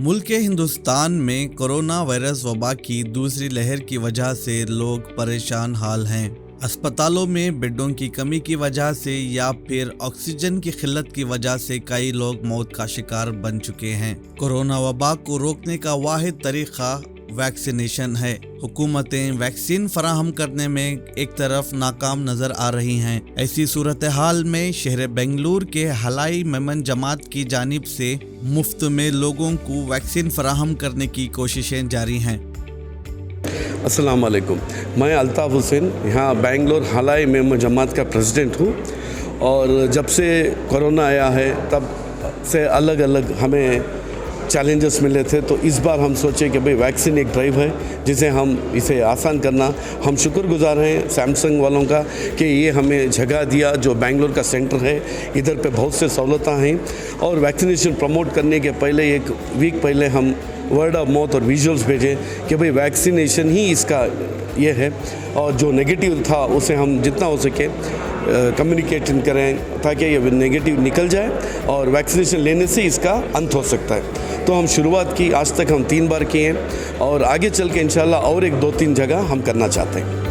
मुल्क हिंदुस्तान में corona virus वबा की दूसरी लहर की वजह से लोग परेशान हाल हैं। अस्पतालों में बेडों की कमी की वजह से या फिर ऑक्सीजन की किल्लत की वजह से कई लोग मौत का शिकार बन चुके हैं। कोरोना वबा को रोकने का वाहिद तरीका वैक्सीनेशन है। हुकूमतें वैक्सीन फराहम करने में एक तरफ नाकाम नजर आ रही हैं। ऐसी सूरत हाल में शहर बेंगलुरु के हलाई मेमन जमात की जानिब से मुफ्त में लोगों को वैक्सीन फराहम करने की कोशिशें जारी हैं। अस्सलाम वालेकुम, मैं अल्ताफ़ हुसैन यहाँ बेंगलोर हलाई मेमन जमात का प्रेसिडेंट हूँ। और जब से कोरोना आया है तब से अलग अलग हमें चैलेंजेस मिले थे, तो इस बार हम सोचे कि भाई वैक्सीन एक ड्राइव है जिसे हम इसे आसान करना। हम शुक्रगुजार हैं सैमसंग वालों का कि ये हमें जगह दिया, जो बेंगलोर का सेंटर है, इधर पे बहुत से सहूलतें हैं। और वैक्सीनेशन प्रमोट करने के पहले एक वीक पहले हम वर्ड ऑफ माउथ और विजुअल्स भेजे कि भाई वैक्सीनेशन ही इसका ये है, और जो नेगेटिव था उसे हम जितना हो सके कम्युनिकेशन करें ताकि ये नेगेटिव निकल जाए और वैक्सीनेशन लेने से इसका अंत हो सकता है। तो हम शुरुआत की, आज तक हम 3 बार किए हैं और आगे चल के इंशाल्लाह और एक 2-3 जगह हम करना चाहते हैं।